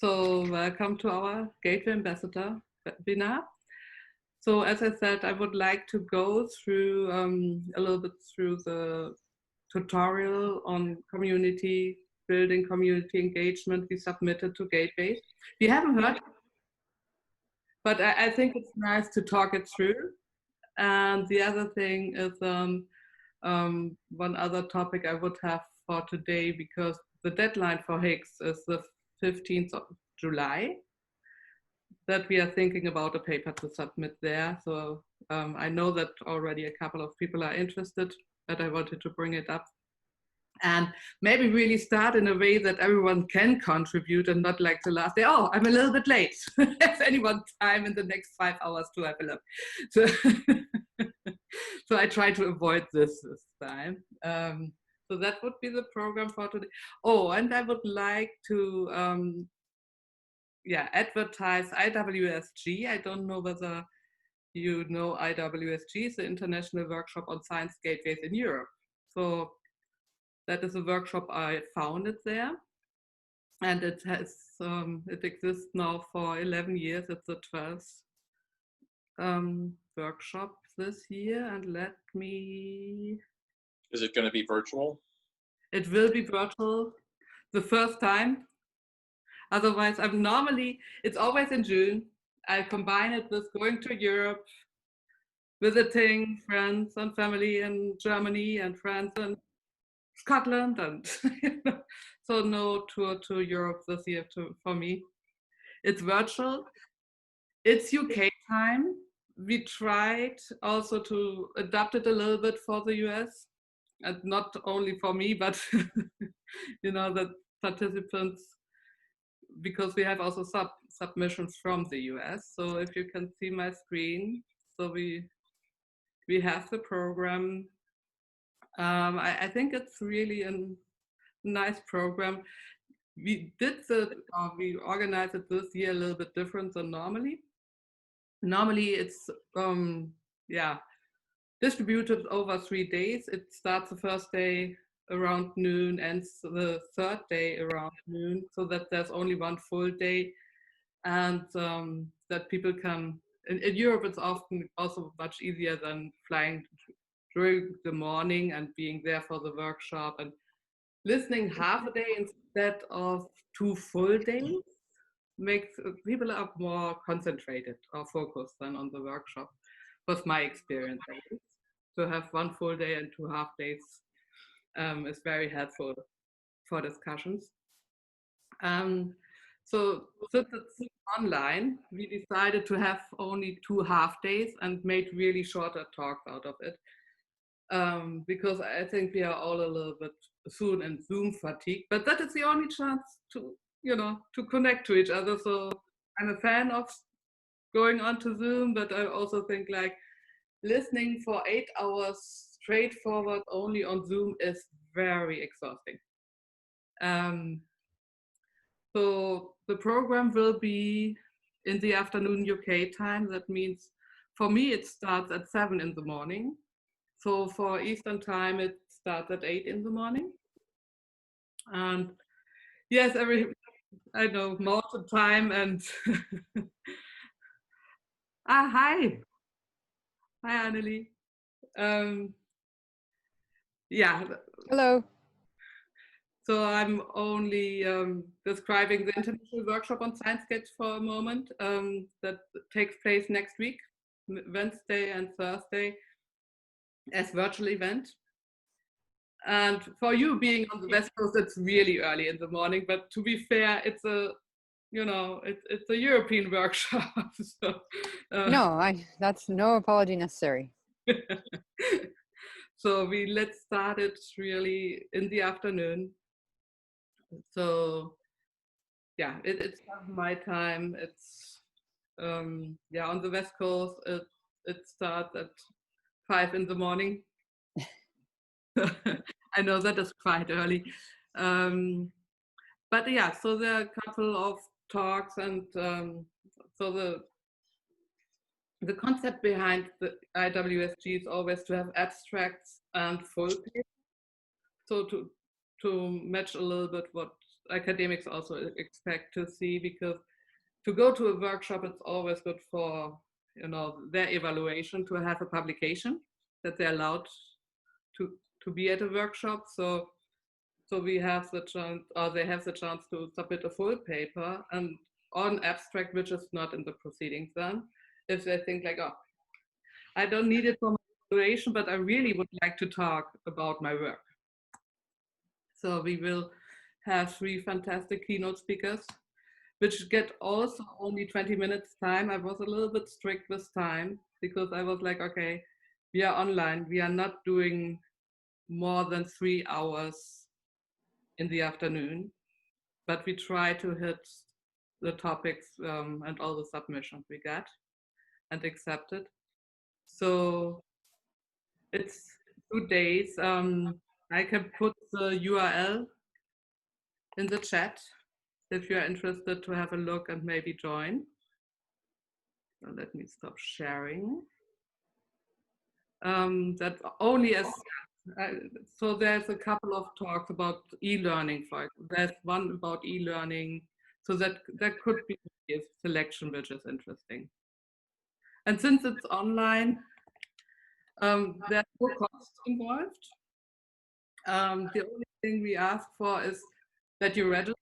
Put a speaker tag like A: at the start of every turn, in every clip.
A: So welcome to our Gateway Ambassador webinar. So as I said, I would like to go through a little bit through the tutorial on community building, community engagement we submitted to Gateway. We haven't heard, but I think it's nice to talk it through. And the other thing is one other topic I would have for today, because the deadline for Higgs is the 15th of July, that we are thinking about a paper to submit there. So I know that already a couple of people are interested, but I wanted to bring it up and maybe really start in a way that everyone can contribute and not like the last day, oh, I'm a little bit late. Has anyone time in the next 5 hours to have a look? So, so I try to avoid this time. So that would be the program for today. Oh, and I would like to advertise IWSG. I don't know whether you know IWSG is the International Workshop on Science Gateways in Europe. So that is a workshop I founded there, and it has it exists now for 11 years. It's the 12th workshop this year, and let me.
B: Is it going to be virtual?
A: It will be virtual the first time. Otherwise, it's always in June. I combine it with going to Europe, visiting friends and family in Germany and France and Scotland, and so no tour to Europe this year for me. It's virtual. It's UK time. We tried also to adapt it a little bit for the US, and not only for me, but the participants, because we have also submissions from the US. So if you can see my screen, so we have the program. I think it's really a nice program. We organized it this year a little bit different than normally. Normally it's distributed over 3 days. It starts the first day around noon, ends the third day around noon, so that there's only one full day, and that people can. In Europe, it's often also much easier than flying during the morning and being there for the workshop and listening half a day instead of 2 full days makes people are more concentrated or focused than on the workshop. Was my experience. To have 1 full day and 2 half days is very helpful for discussions. So since it's online, we decided to have only 2 half days and made really shorter talks out of it. Because I think we are all a little bit soon in Zoom fatigue, but that is the only chance to, to connect to each other. So I'm a fan of going on to Zoom, but I also think like listening for 8 hours straightforward only on Zoom is very exhausting. So the program will be in the afternoon UK time. That means for me it starts at 7 in the morning. So for Eastern time, it starts at 8 in the morning. And yes, I know, mountain time and hi. Hi, Annelie.
C: Hello.
A: So I'm only describing the International Workshop on Science Gates for a moment. That takes place next week, Wednesday and Thursday, as virtual event. And for you being on the West Coast, it's really early in the morning, but to be fair, it's a it's a European workshop. So,
C: that's no apology necessary.
A: So let's start it really in the afternoon. So yeah, it's my time. It's on the West Coast, it starts at 5 in the morning. I know that is quite early. But yeah, so there are a couple of talks, and so the concept behind the IWSG is always to have abstracts and full paper. So to match a little bit what academics also expect to see, because to go to a workshop, it's always good for, you know, their evaluation to have a publication that they're allowed to be at a workshop. So we have the chance, or they have the chance to submit a full paper and on abstract, which is not in the proceedings then, if they think like, oh, I don't need it for my evaluation, but I really would like to talk about my work. So we will have 3 fantastic keynote speakers, which get also only 20 minutes time. I was a little bit strict with time because I was like, okay, we are online. We are not doing more than 3 hours in the afternoon, but we try to hit the topics and all the submissions we get and accepted. So it's 2 days. I can put the URL in the chat if you're interested to have a look and maybe join. So let me stop sharing. That only as so there's a couple of talks about e-learning. There's one about e-learning, so that could be a selection which is interesting. And since it's online, there's no cost involved. The only thing we ask for is that you register,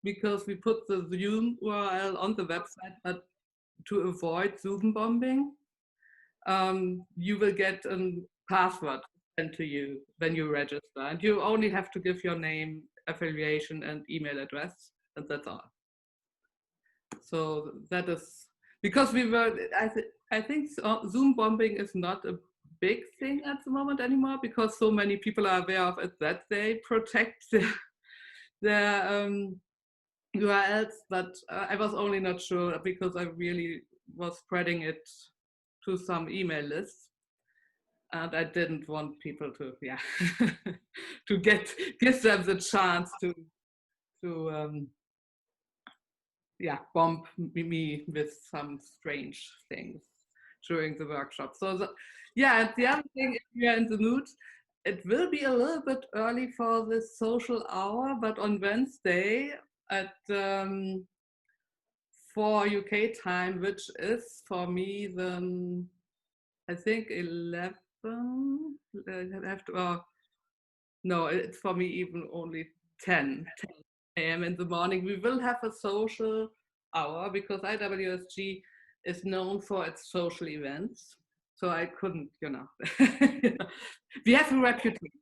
A: because we put the Zoom URL on the website, but to avoid Zoom bombing, you will get a password sent to you when you register, and you only have to give your name, affiliation, and email address, and that's all. So that is because we were. I think Zoom bombing is not a big thing at the moment anymore, because so many people are aware of it that they protect their URLs. But I was only not sure because I really was spreading it to some email lists, and I didn't want people to, yeah, to give them the chance to yeah, bomb me with some strange things during the workshop. So yeah, and the other thing, if we are in the mood, it will be a little bit early for this social hour, but on Wednesday at 4 UK time, which is for me then, I think 11, I have to, no, it's for me even only 10 a.m. in the morning. We will have a social hour because IWSG is known for its social events. So I couldn't, you know, we have a reputation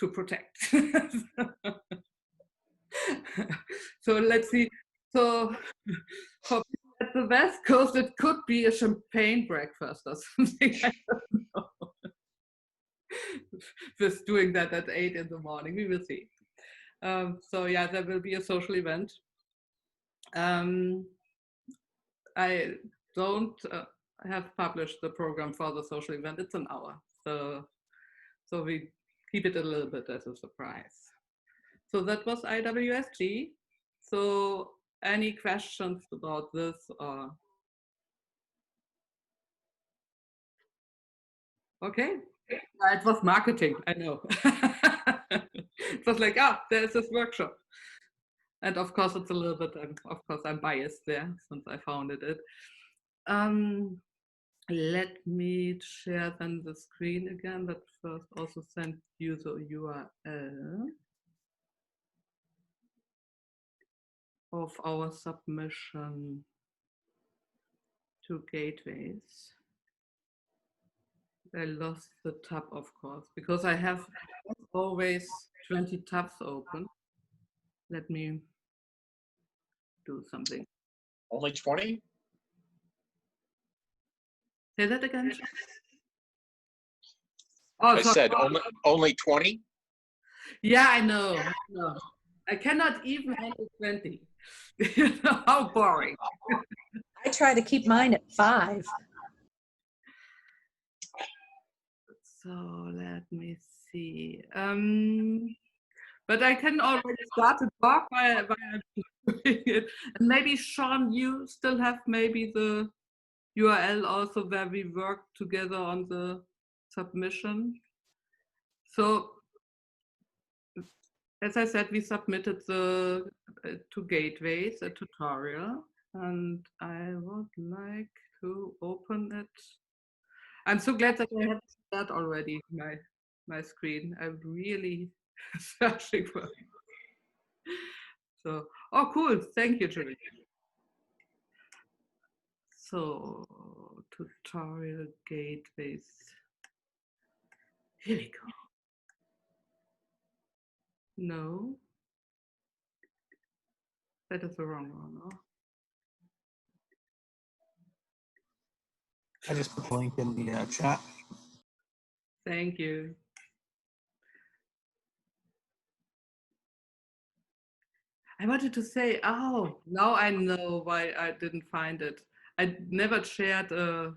A: to protect. So let's see. So for people at the West Coast, it could be a champagne breakfast or something. I don't know. Just doing that at 8 in the morning, we will see. So yeah, there will be a social event. I don't have published the program for the social event. It's an hour, so we keep it a little bit as a surprise. So that was IWSG. So any questions about this? Or okay, it was marketing, I know. It was like, there's this workshop. And of course, it's a little bit, of course, I'm biased there since I founded it. Let me share then the screen again, but first also send you the URL of our submission to gateways. I lost the tab, of course, because I have always 20 tabs open. Let me do something.
B: Only 20?
A: Say that again. Oh,
B: I said only 20?
A: Yeah, I know. No. I cannot even handle 20. You know, how boring.
D: I try to keep mine at 5.
A: So let me see. But I can already start to talk while I'm doing it. And maybe Sean, you still have maybe the URL also where we work together on the submission. So as I said, we submitted the to Gateways a tutorial, and I would like to open it. I'm so glad that I have that already, my screen. I'm really searching for it. So, oh, cool. Thank you, Julie. So, tutorial gateways. Here we go. No, that is the wrong one. No?
E: I just put the link in the chat.
A: Thank you. I wanted to say, oh, now I know why I didn't find it. I never shared a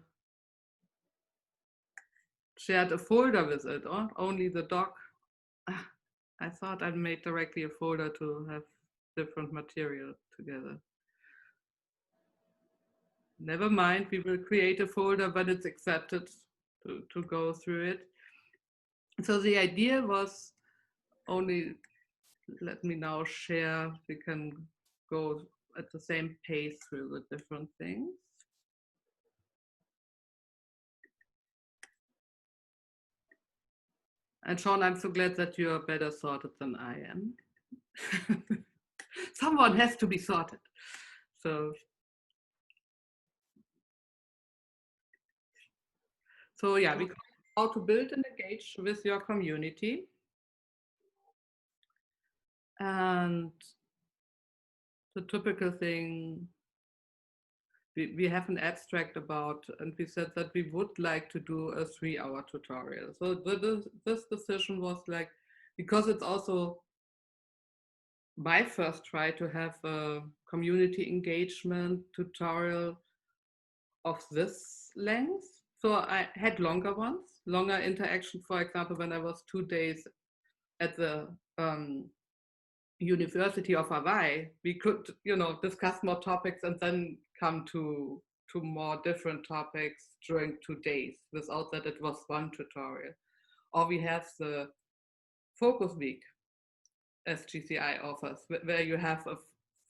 A: folder with it, or only the doc. I thought I made directly a folder to have different material together. Never mind, we will create a folder when it's accepted to go through it. So the idea was only, let me now share, we can go at the same pace through the different things. And Sean, I'm so glad that you are better sorted than I am. Someone has to be sorted. So yeah, we how to build and engage with your community. And the typical thing, we have an abstract about, and we said that we would like to do a 3-hour tutorial. So this decision was like, because it's also my first try to have a community engagement tutorial of this length. So I had longer ones, longer interaction. For example, when I was 2 days at the University of Hawaii, we could, discuss more topics and then come to more different topics during 2 days without that it was one tutorial. Or we have the focus week SGCI offers, where you have a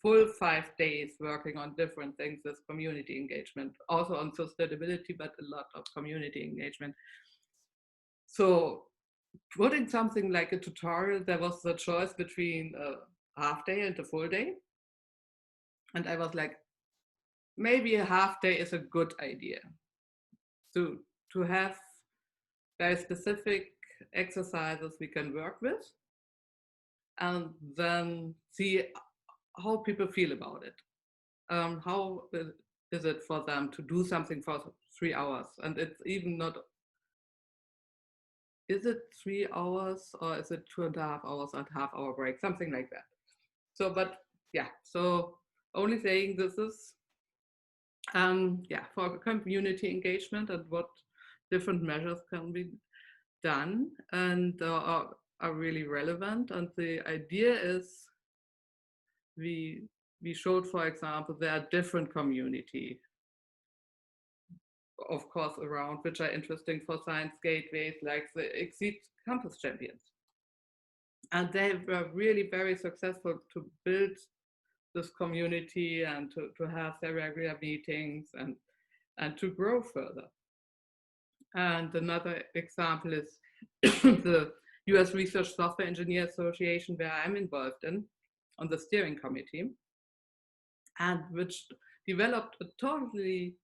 A: full 5 days working on different things with community engagement, also on sustainability, but a lot of community engagement. So putting something like a tutorial, there was the choice between a half day and a full day. And I was like, maybe a half day is a good idea. So to have very specific exercises we can work with, and then see how people feel about it. How is it for them to do something for 3 hours? And it's even not, is it 3 hours or is it 2.5 hours and half-hour break, something like that. So, but yeah, so only saying this is, for community engagement and what different measures can be done and are really relevant. And the idea is we showed, for example, there are different community, of course, around, which are interesting for science gateways, like the Exceed Campus Champions. And they were really very successful to build this community and to have their regular meetings and to grow further. And another example is the US Research Software Engineer Association, where I'm involved in, on the steering committee, and which developed a totally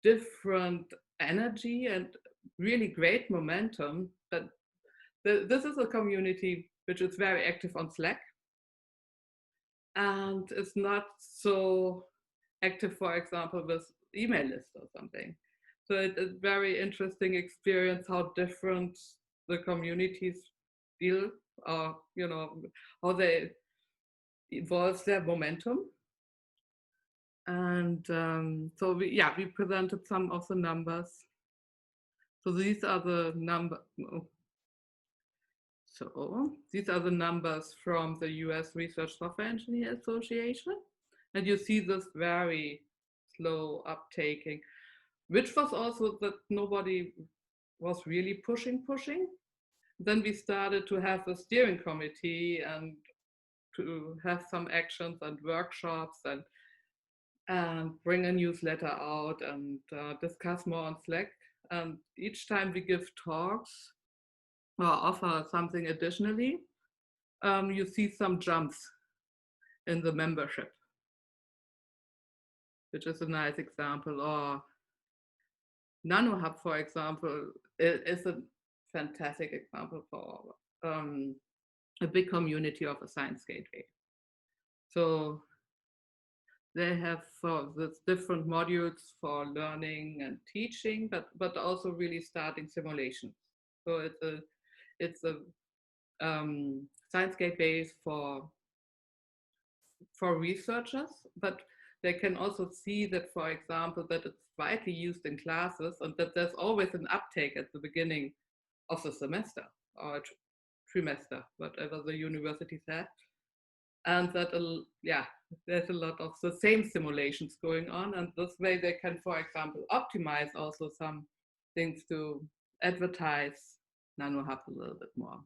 A: different energy and really great momentum. But this is a community which is very active on Slack and is not so active, for example, with email lists or something. So it's a very interesting experience how different the communities feel, or how they evolve their momentum. And so we presented some of the numbers. So these are the numbers from the US Research Software Engineer Association. And you see this very slow uptaking, which was also that nobody was really pushing. Then we started to have a steering committee and to have some actions and workshops and bring a newsletter out and discuss more on Slack. And each time we give talks or offer something additionally, you see some jumps in the membership, which is a nice example. Or NanoHub, for example, is a fantastic example for a big community of a science gateway. So they have this different modules for learning and teaching, but also really starting simulations. So it's a science gateway for researchers, but they can also see that, for example, that it's widely used in classes and that there's always an uptake at the beginning of the semester or trimester, whatever the universities have. And that, there's a lot of the same simulations going on. And this way they can, for example, optimize also some things to advertise NanoHub a little bit more.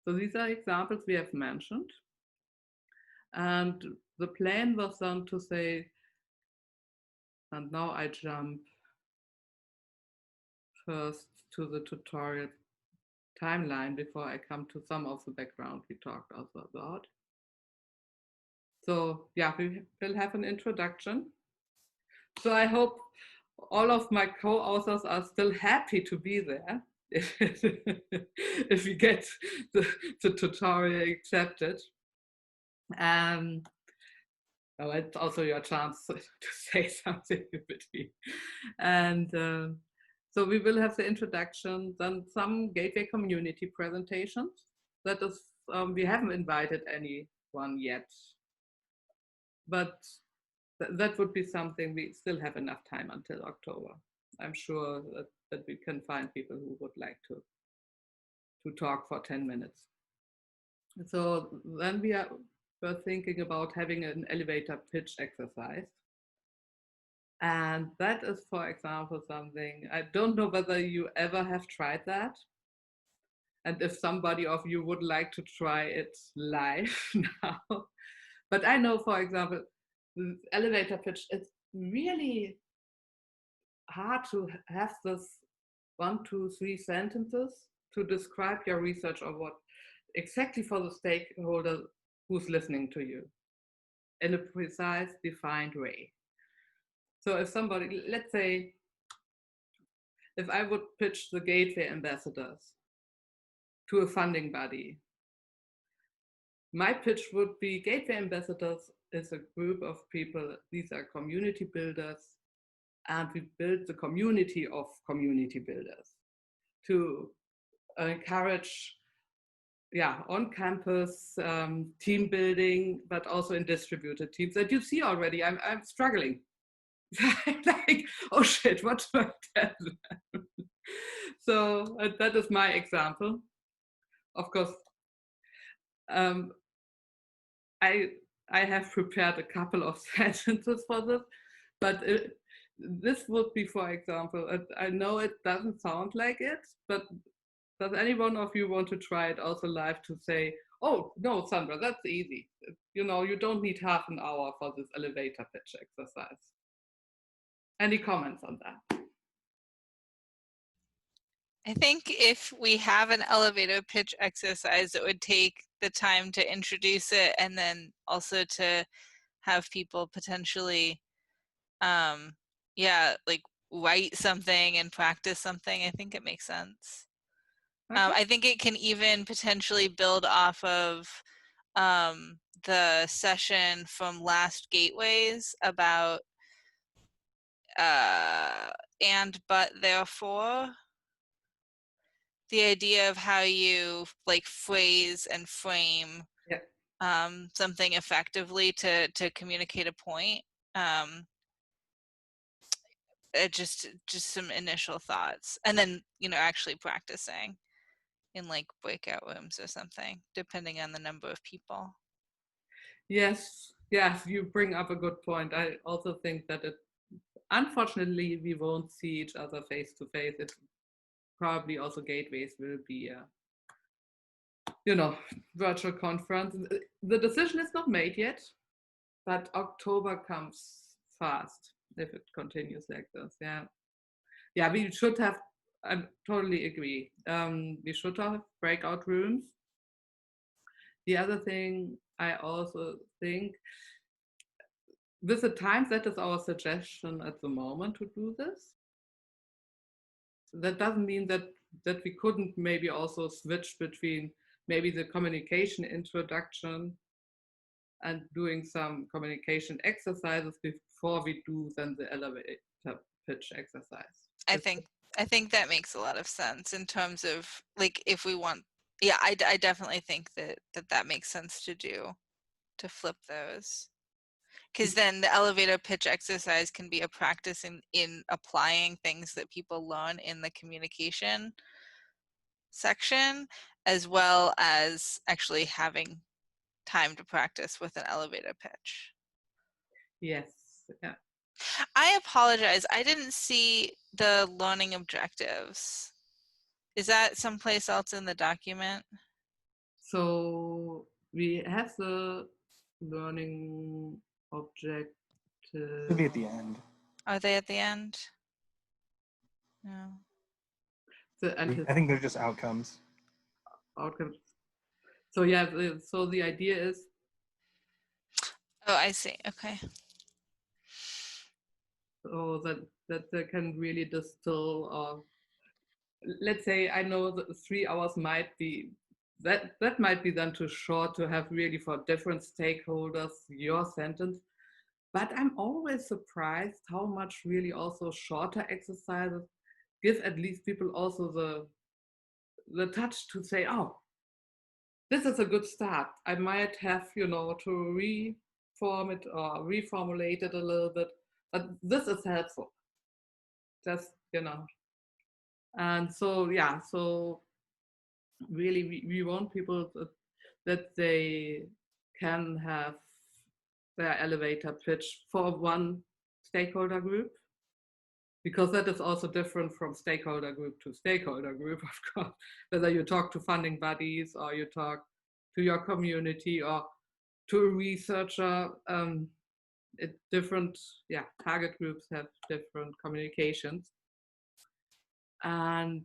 A: So these are examples we have mentioned. And the plan was then to say, and now I jump first to the tutorial timeline before I come to some of the background we talked also about. So yeah, we will have an introduction. So I hope all of my co-authors are still happy to be there if we get the tutorial accepted. Oh, it's also your chance to say something in between. And so we will have the introduction, then some gateway community presentations. That is, we haven't invited anyone yet, but that would be something we still have enough time until October. I'm sure that we can find people who would like to talk for 10 minutes. So then we're thinking about having an elevator pitch exercise. And that is, for example, something, I don't know whether you ever have tried that. And if somebody of you would like to try it live now. But I know, for example, the elevator pitch, it's really hard to have this 1, 2, 3 sentences to describe your research or what exactly for the stakeholder who's listening to you in a precise, defined way. So if somebody, let's say, if I would pitch the gateway ambassadors to a funding body, my pitch would be gateway ambassadors is a group of people, these are community builders, and we build the community of community builders to encourage on-campus team building, but also in distributed teams that you see already. I'm struggling. Like, oh shit, what do I tell them? So that is my example. Of course, I have prepared a couple of sentences for this, but this would be, for example, I know it doesn't sound like it, but does any one of you want to try it also live to say, oh, no, Sandra, that's easy. You know, you don't need half an hour for this elevator pitch exercise. Any comments on that?
F: I think if we have an elevator pitch exercise, it would take the time to introduce it and then also to have people potentially, like write something and practice something. I think it makes sense. Okay. I think it can even potentially build off of the session from last Gateways about and but therefore, the idea of how you like phrase and frame something effectively to communicate a point. Just some initial thoughts, and then actually practicing in like breakout rooms or something, depending on the number of people.
A: Yes, you bring up a good point. I also think that unfortunately we won't see each other face to face. It's probably also Gateways will be virtual conference. The decision is not made yet, but October comes fast if it continues like this. Yeah, we should have. I totally agree. We should have breakout rooms. The other thing I also think, with the times, that is our suggestion at the moment to do this. That doesn't mean that we couldn't maybe also switch between maybe the communication introduction and doing some communication exercises before we do then the elevator pitch exercise.
F: I think that makes a lot of sense in terms of like if we want. Yeah, I definitely think that makes sense to do, to flip those. Because then the elevator pitch exercise can be a practice in applying things that people learn in the communication section, as well as actually having time to practice with an elevator pitch.
A: Yes. Yeah.
F: I apologize. I didn't see the learning objectives. Is that someplace else in the document?
A: So we have the learning objective.
E: Should be at the end.
F: Are they at the end? No.
E: I think they're just outcomes.
A: Outcomes. So yeah, so the idea is.
F: Oh, I see. Okay.
A: So that they can really distill, or let's say, I know that 3 hours might be, that might be then too short to have really for different stakeholders your sentence. But I'm always surprised how much really also shorter exercises give at least people also the touch to say, oh, this is a good start. I might have, to reform it or reformulate it a little bit, but this is helpful. Just, and so, yeah, so really we want people that they can have their elevator pitch for one stakeholder group, because that is also different from stakeholder group to stakeholder group, of course, whether you talk to funding bodies or you talk to your community or to a researcher. Different target groups have different communications. And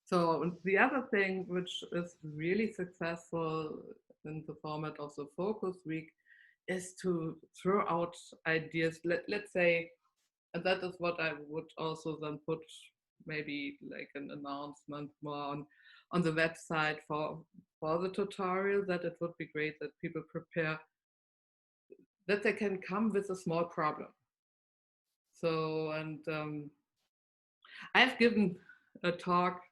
A: so the other thing which is really successful in the format of the focus week is to throw out ideas. Let's say, and that is what I would also then put maybe like an announcement more on the website for the tutorial, that it would be great that people prepare, that they can come with a small problem. So, and I've given a talk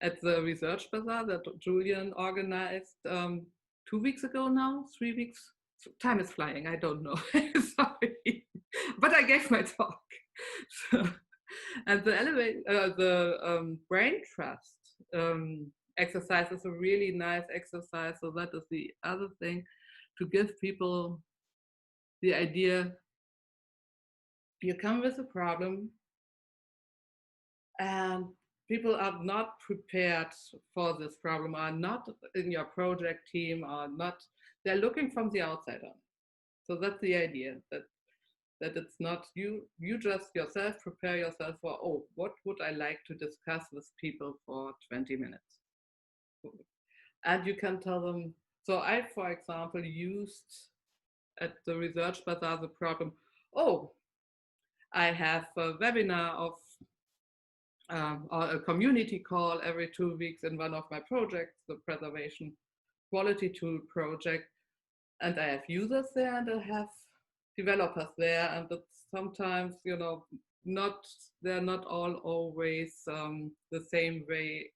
A: at the Research Bazaar that Julian organized 2 weeks ago now, 3 weeks. Time is flying, I don't know. Sorry. But I gave my talk. And the brain trust exercise is a really nice exercise. So that is the other thing, to give people the idea, you come with a problem and people are not prepared for this problem, are not in your project team, are not, they're looking from the outside on. So that's the idea, that it's not you just yourself prepare yourself for, oh, what would I like to discuss with people for 20 minutes? And you can tell them, so I, for example, used at the Research Bazaar the problem, oh, I have a webinar of or a community call every 2 weeks in one of my projects, the Preservation Quality Tool project, and I have users there and I have developers there, and it's sometimes, they're not all always the same way,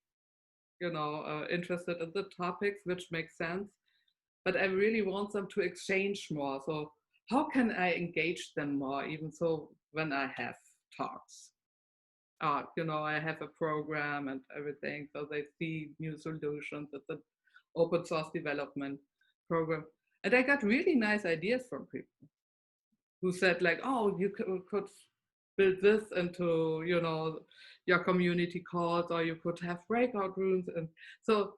A: interested in the topics, which makes sense. But I really want them to exchange more. So how can I engage them more, even so when I have talks? I have a program and everything, so they see new solutions. It's an open source development program. And I got really nice ideas from people who said like, oh, you could build this into, your community calls, or you could have breakout rooms. And so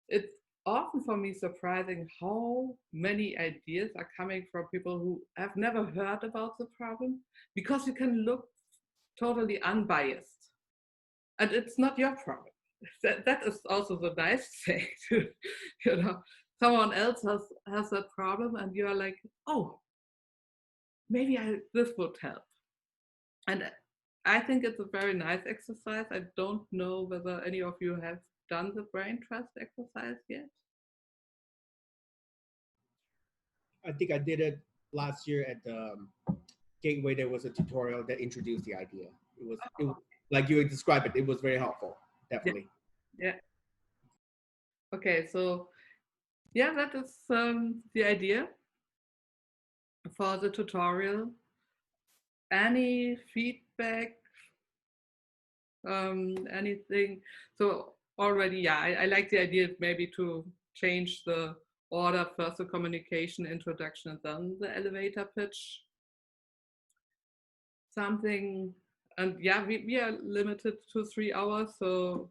A: it's often for me surprising how many ideas are coming from people who have never heard about the problem, because you can look totally unbiased and it's not your problem. That is also the nice thing. Someone else has that problem and you're like, oh, maybe this would help. And I think it's a very nice exercise. I don't know whether any of you have done the brain trust exercise yet.
G: I think I did it last year at the Gateway. There was a tutorial that introduced the idea. It was like you described it. It was very helpful, definitely.
A: Yeah. Okay, so yeah, that is the idea for the tutorial. Any feedback, anything? So already, yeah, I like the idea maybe to change the order: first the communication, introduction, and then the elevator pitch. Something, and yeah, we are limited to 3 hours, so,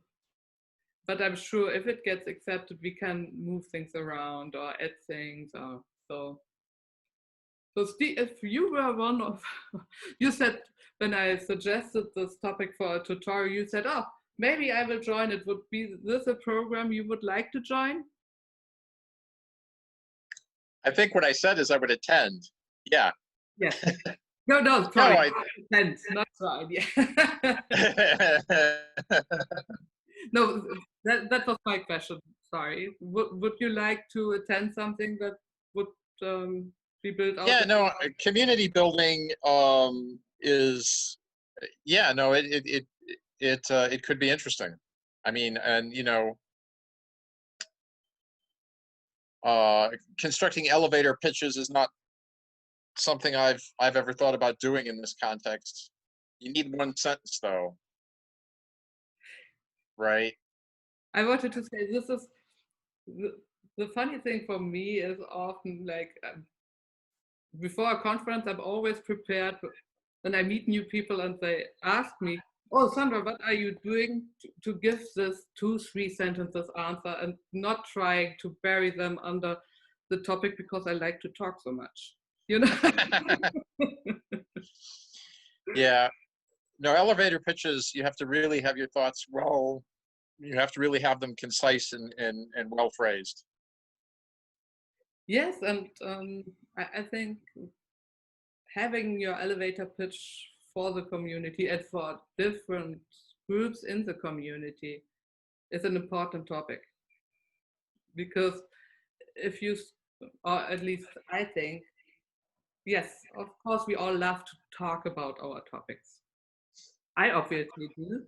A: but I'm sure if it gets accepted, we can move things around or add things or so. So Steve, if you were one of, you said when I suggested this topic for a tutorial, you said, oh, maybe I will join. It would be this a program you would like to join?
B: I think what I said is I would attend. Yeah.
A: Yes. No, sorry.
B: No,
A: Attend, not join. Yeah. No, that was my question. Sorry. Would you like to attend something that would be built out?
B: Yeah, no, community building is, yeah, no, it could be interesting. I mean, and you know, constructing elevator pitches is not something I've ever thought about doing in this context. You need one sentence though, right?
A: I wanted to say this is the funny thing for me is often like before a conference, I'm always prepared when I meet new people and they ask me, oh, Sandra, what are you doing to give this 2-3 sentences answer, and not trying to bury them under the topic because I like to talk so much, you know?
B: Yeah, no, elevator pitches, you have to really have your thoughts well, you have to really have them concise and well phrased.
A: Yes, and I think having your elevator pitch for the community and for different groups in the community is an important topic. Because if you, or at least I think, yes, of course, we all love to talk about our topics. I obviously do.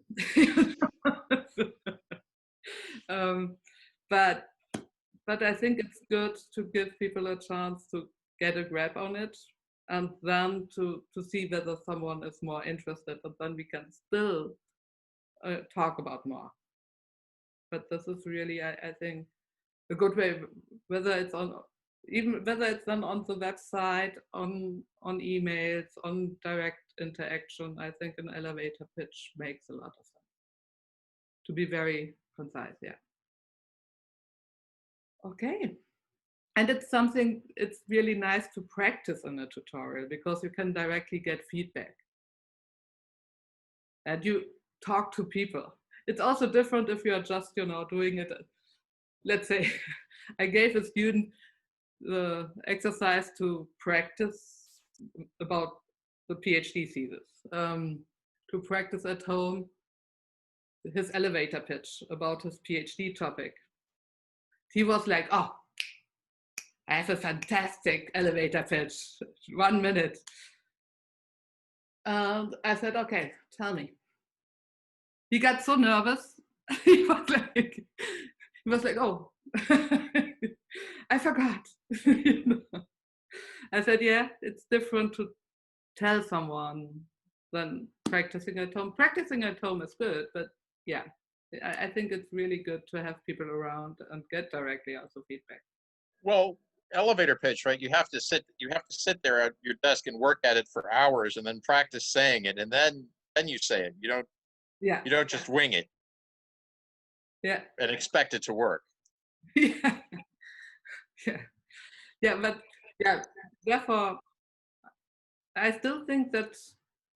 A: But I think it's good to give people a chance to get a grab on it, and then to see whether someone is more interested, and then we can still talk about more. But this is really, I think, a good way, whether it's done on the website, on emails, on direct interaction. I think an elevator pitch makes a lot of sense. To be very concise, yeah. Okay. And it's something, it's really nice to practice in a tutorial because you can directly get feedback. And you talk to people. It's also different if you're just, doing it. Let's say I gave a student the exercise to practice about the PhD thesis, to practice at home his elevator pitch about his PhD topic. He was like, oh, I have a fantastic elevator pitch, 1 minute. And I said, okay, tell me. He got so nervous. He was like, oh, I forgot. I said, yeah, it's different to tell someone than practicing at home. Practicing at home is good, but yeah, I think it's really good to have people around and get directly also feedback.
B: Well, elevator pitch, right? You have to sit there at your desk and work at it for hours and then practice saying it, and then you say it. You don't just wing it.
A: Yeah.
B: And expect it to work.
A: Yeah, yeah, yeah, but yeah, therefore, I still think that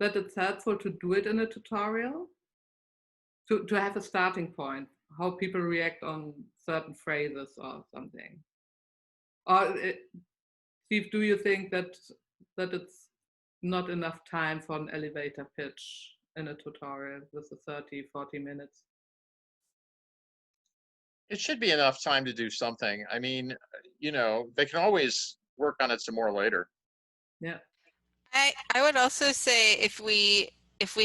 A: it's helpful to do it in a tutorial to have a starting point, how people react on certain phrases or something. Or Steve, do you think that it's not enough time for an elevator pitch in a tutorial with the 30, 40 minutes?
B: It should be enough time to do something. I mean, they can always work on it some more later.
A: Yeah.
F: I would also say if we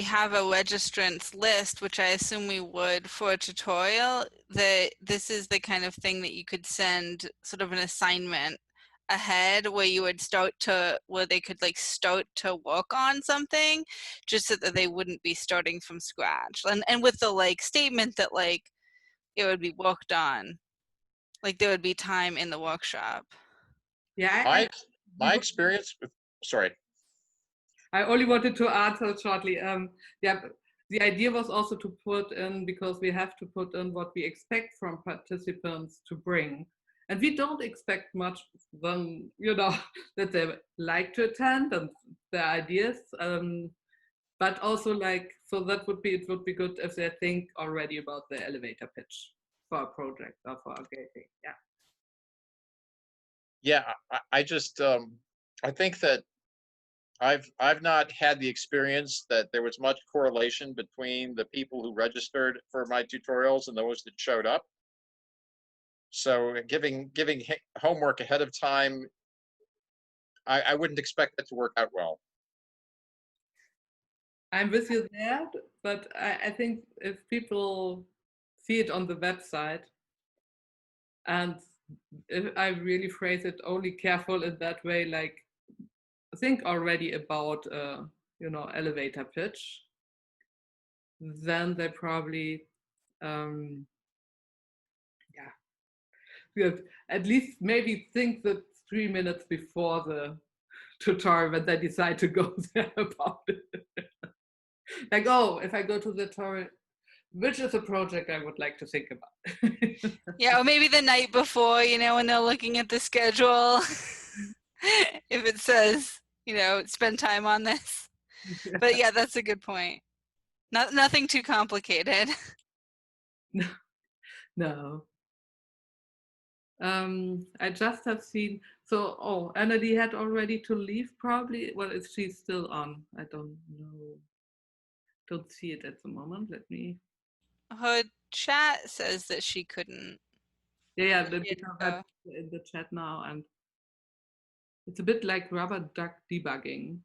F: have a registrants list, which I assume we would for a tutorial, that this is the kind of thing that you could send sort of an assignment ahead where you would where they could like start to work on something, just so that they wouldn't be starting from scratch. And with the like statement that like it would be worked on, like there would be time in the workshop.
A: Yeah.
B: My experience with, sorry.
A: I only wanted to answer shortly. Yeah, the idea was also to put in, because we have to put in what we expect from participants to bring. And we don't expect much than, that they like to attend and their ideas. But also like, so it would be good if they think already about the elevator pitch for a project or for a gating. Yeah.
B: Yeah, I just, I think that I've not had the experience that there was much correlation between the people who registered for my tutorials and those that showed up. So giving homework ahead of time, I wouldn't expect that to work out well.
A: I'm with you there, but I think if people see it on the website, and if I really phrase it only careful in that way, like think already about elevator pitch, then they probably at least maybe think that 3 minutes before the tutorial when they decide to go there about it. Like, oh, if I go to the tutorial, which is a project I would like to think about.
F: Yeah, or maybe the night before, when they're looking at the schedule, if it says, spend time on this.
A: Yeah.
F: But yeah, that's a good point. Nothing too complicated.
A: No. I just have seen, Anna had already to leave probably. Well, if she's still on, I don't know. Don't see it at the moment. Let me.
F: Her chat says that she couldn't.
A: Yeah, because I'm in the chat now, and it's a bit like rubber duck debugging.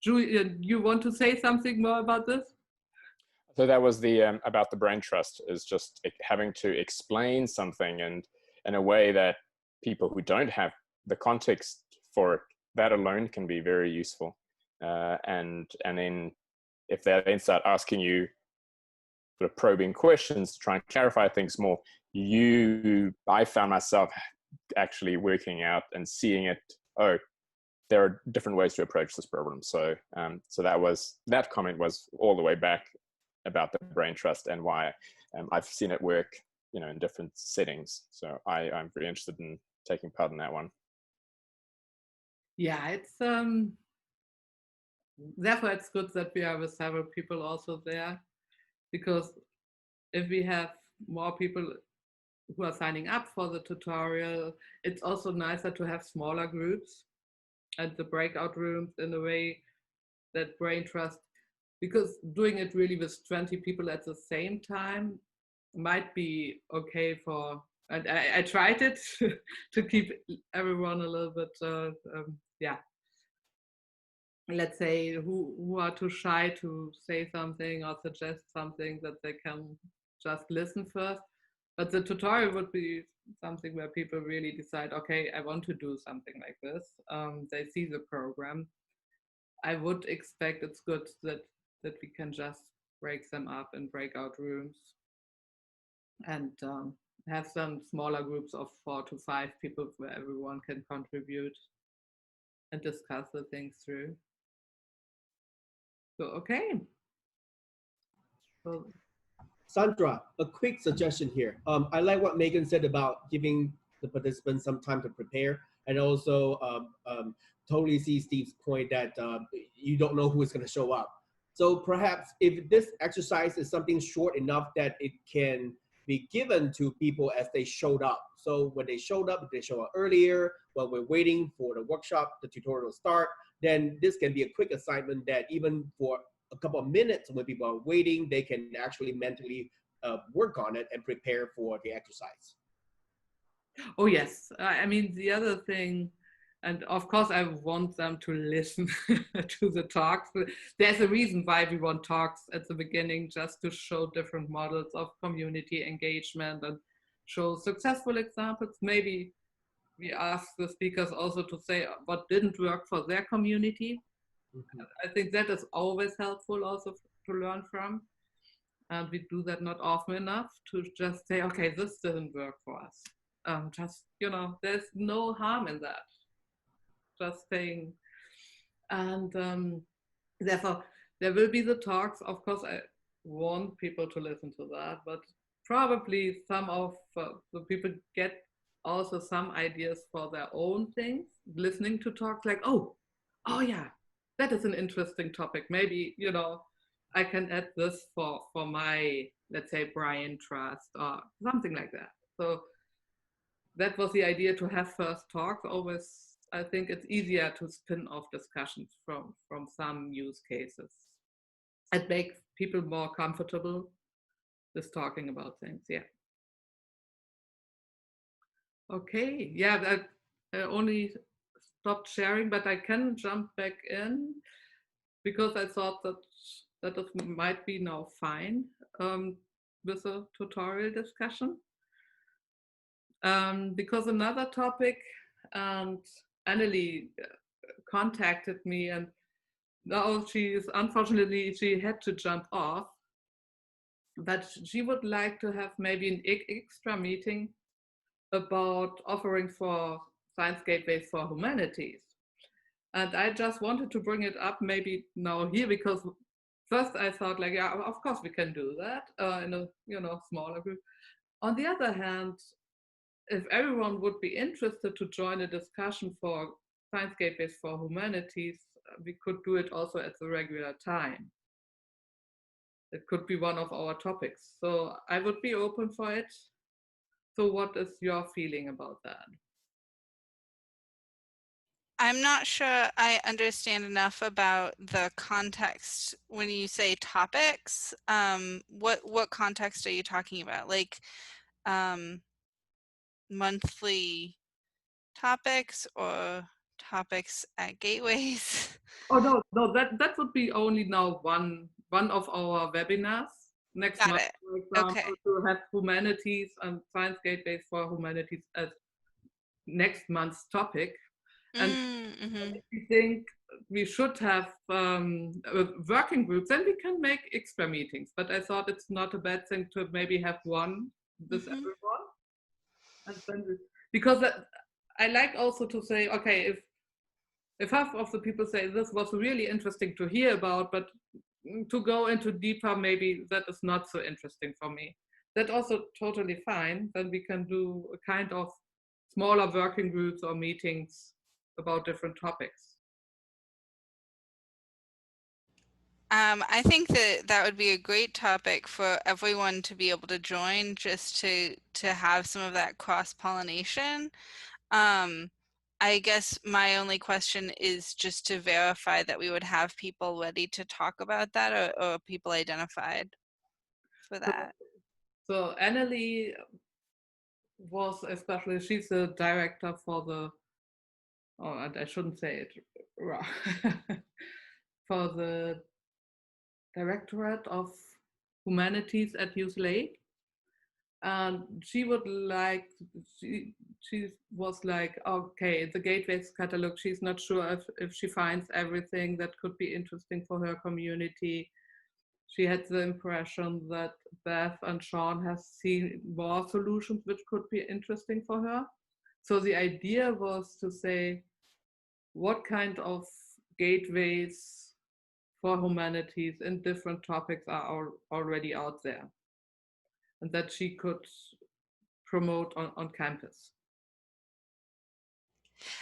A: Julian, you want to say something more about this?
H: So that was the about the brain trust, is just having to explain something and in a way that people who don't have the context for it, that alone can be very useful. And then if they then start asking you sort of probing questions to try and clarify things more, I found myself actually working out and seeing it, oh, there are different ways to approach this problem. So that comment was all the way back about the brain trust and why I've seen it work, in different settings. So I'm very interested in taking part in that one.
A: Yeah, it's therefore it's good that we are with several people also there, because if we have more people who are signing up for the tutorial, it's also nicer to have smaller groups and the breakout rooms in a way that brain trust, because doing it really with 20 people at the same time might be okay for, and I tried it to keep everyone a little bit, let's say who are too shy to say something or suggest something, that they can just listen first. But the tutorial would be something where people really decide, okay, I want to do something like this. They see the program. I would expect it's good that we can just break them up in breakout rooms and have some smaller groups of 4 to 5 people where everyone can contribute and discuss the things through. So, okay. So
G: Sandra, a quick suggestion here. I like what Megan said about giving the participants some time to prepare, and also totally see Steve's point that you don't know who is going to show up. So perhaps if this exercise is something short enough that it can be given to people as they showed up. So when they showed up, if they show up earlier, while we're waiting for the workshop, the tutorial to start, then this can be a quick assignment that even for a couple of minutes when people are waiting, they can actually mentally work on it and prepare for the exercise.
A: Oh yes, I mean the other thing, and of course I want them to listen to the talks. There's a reason why we want talks at the beginning, just to show different models of community engagement and show successful examples. Maybe we ask the speakers also to say what didn't work for their community. Mm-hmm. I think that is always helpful also to learn from. And we do that not often enough, to just say, okay, this didn't work for us. Just, you know, there's no harm in that. Just saying. And therefore, there will be the talks. Of course, I want people to listen to that, but probably some of the people get also some ideas for their own things, listening to talks like, oh yeah, that is an interesting topic. Maybe, you know, I can add this for my, let's say, Brian Trust or something like that. So that was the idea, to have first talks. Always, I think it's easier to spin off discussions from some use cases. It makes people more comfortable with talking about things, yeah. Okay, yeah, I only stopped sharing, but I can jump back in because I thought that it might be now fine with a tutorial discussion. Because another topic, and Annelie contacted me, and now unfortunately she had to jump off, but she would like to have maybe an extra meeting about offering for science gateways for humanities. And I just wanted to bring it up maybe now here, because first I thought like, yeah, of course we can do that in a, you know, smaller group. On the other hand, if everyone would be interested to join a discussion for science gateways for humanities, we could do it also at the regular time. It could be one of our topics. So I would be open for it. So what is your feeling about that?
F: I'm not sure I understand enough about the context when you say topics. What context are you talking about? Like monthly topics or topics at gateways?
A: Oh no, that would be only now one of our webinars next
F: Got
A: month,
F: it.
A: for example,
F: Okay.
A: to have humanities and science gateways for humanities as next month's topic. And if we think we should have working groups, then we can make extra meetings. But I thought it's not a bad thing to maybe have one with everyone. And then because I like also to say, okay, if half of the people say this was really interesting to hear about, but to go into deeper, maybe that is not so interesting for me. That's also totally fine. Then we can do a kind of smaller working groups or meetings about different topics.
F: I think that would be a great topic for everyone to be able to join, just to have some of that cross-pollination. I guess my only question is just to verify that we would have people ready to talk about that, or people identified for that.
A: So Annelie was especially, she's the director for the, oh, I shouldn't say it, for the Directorate of Humanities at UCLA. And she would like, she was like, okay, the Gateways catalog, she's not sure if she finds everything that could be interesting for her community. She had the impression that Beth and Sean have seen more solutions which could be interesting for her. So the idea was to say, what kind of gateways for humanities in different topics are already out there? and that she could promote on campus.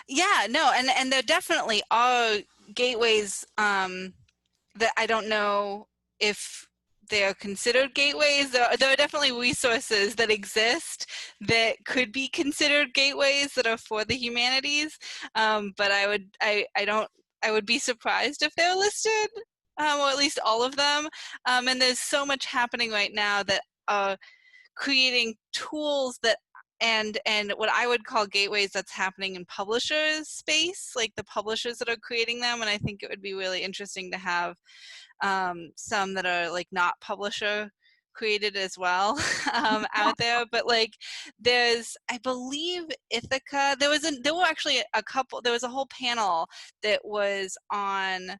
F: Yeah, no, and there definitely are gateways that I don't know if they're considered gateways. There are definitely resources that exist that could be considered gateways that are for the humanities, but I would be surprised if they're listed, or at least all of them. And there's so much happening right now that creating tools that and what I would call gateways that's happening in publishers space, like the publishers that are creating them. And I think it would be really interesting to have some that are like not publisher created as well out there. But like there's, I believe Ithaca, there were actually a couple, there was a whole panel that was on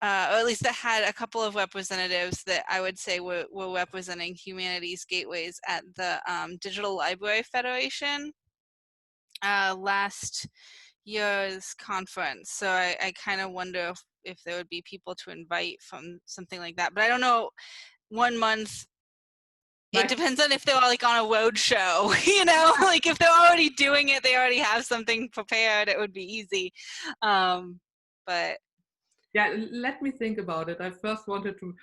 F: or at least that had a couple of representatives that I would say were representing humanities gateways at the Digital Library Federation last year's conference. So I kind of wonder if there would be people to invite from something like that. But I don't know, 1 month, it depends on if they're like on a road show, you know, like if they're already doing it, they already have something prepared, it would be easy. But
A: yeah, let me think about it. I first wanted to,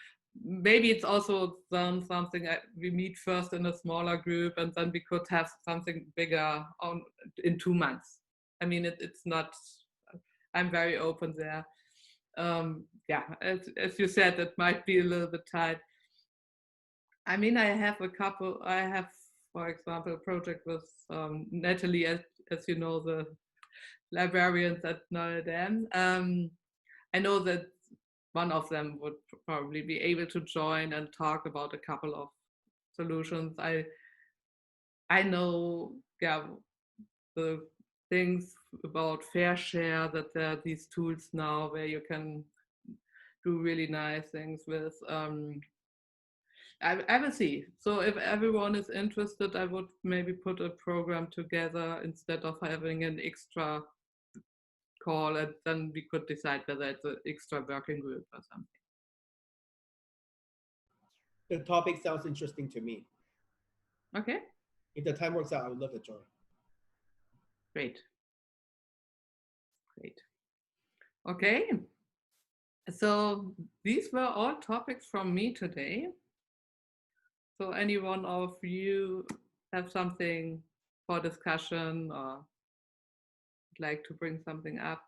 A: maybe it's also something we meet first in a smaller group and then we could have something bigger in 2 months. I mean, it's not, I'm very open there. Yeah, as you said, it might be a little bit tight. I mean, I have, for example, a project with Natalie, as you know, the librarians at Notre Dame. I know that one of them would probably be able to join and talk about a couple of solutions. I know, yeah, the things about fair share, that there are these tools now where you can do really nice things with. I will see. So if everyone is interested, I would maybe put a program together instead of having an extra call, and then we could decide whether it's an extra working group or something.
G: The topic sounds interesting to me.
A: Okay.
G: If the time works out, I would love to join.
A: Great. Great. Okay. So these were all topics from me today. So any one of you have something for discussion or would like to bring something up?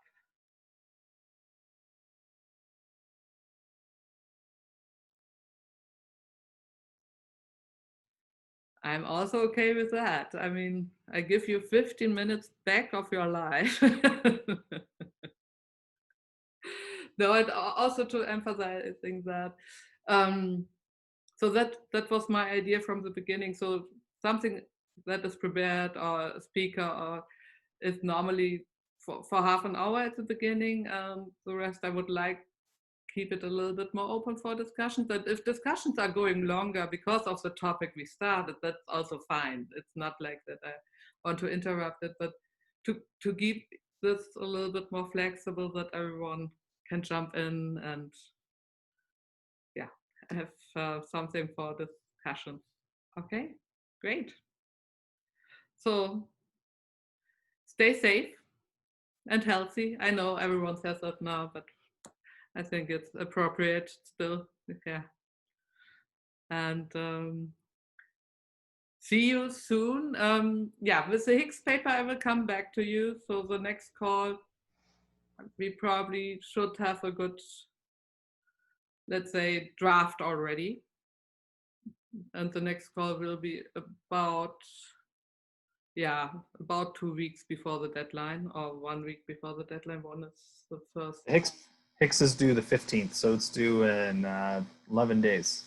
A: I'm also okay with that. I mean, I give you 15 minutes back of your life. No, and also to emphasizing that. So that was my idea from the beginning. So something that is prepared or a speaker or is normally for half an hour at the beginning. The rest I would like keep it a little bit more open for discussions. And if discussions are going longer because of the topic we started, that's also fine. It's not like that I want to interrupt it, but to keep this a little bit more flexible, that everyone can jump in and yeah, have something for discussion. Okay, great. So stay safe and healthy. I know everyone says that now, but I think it's appropriate still. Yeah. And see you soon. Yeah, with the Higgs paper, I will come back to you. So the next call, we probably should have a good, let's say, draft already. And the next call will be about 2 weeks before the deadline, or 1 week before the deadline. One is the first.
E: Higgs is due the 15th, so it's due in 11 days.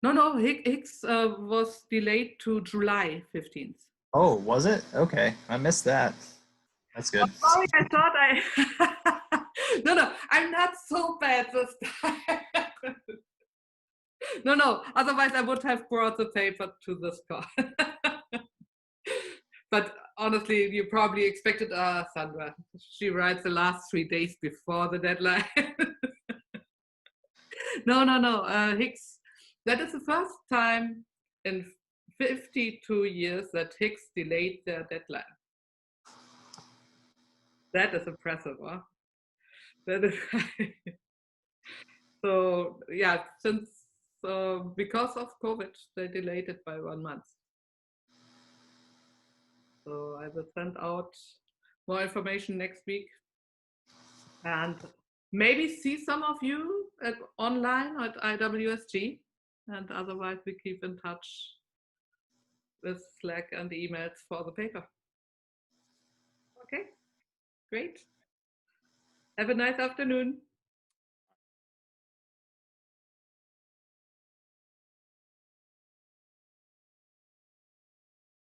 A: No, Higgs was delayed to July 15th.
E: Oh, was it? Okay, I missed that. That's good.
A: Oh, sorry, I thought No, I'm not so bad this time. No, otherwise I would have brought the paper to this call. But honestly, you probably expected, Sandra, she writes the last 3 days before the deadline. No, Higgs That is the first time in 52 years that Higgs delayed their deadline. That is impressive, huh? That is so yeah, since because of COVID, they delayed it by 1 month. So I will send out more information next week, and maybe see some of you online at IWSG, and otherwise we keep in touch with Slack and emails for the paper. Okay, great. Have a nice afternoon.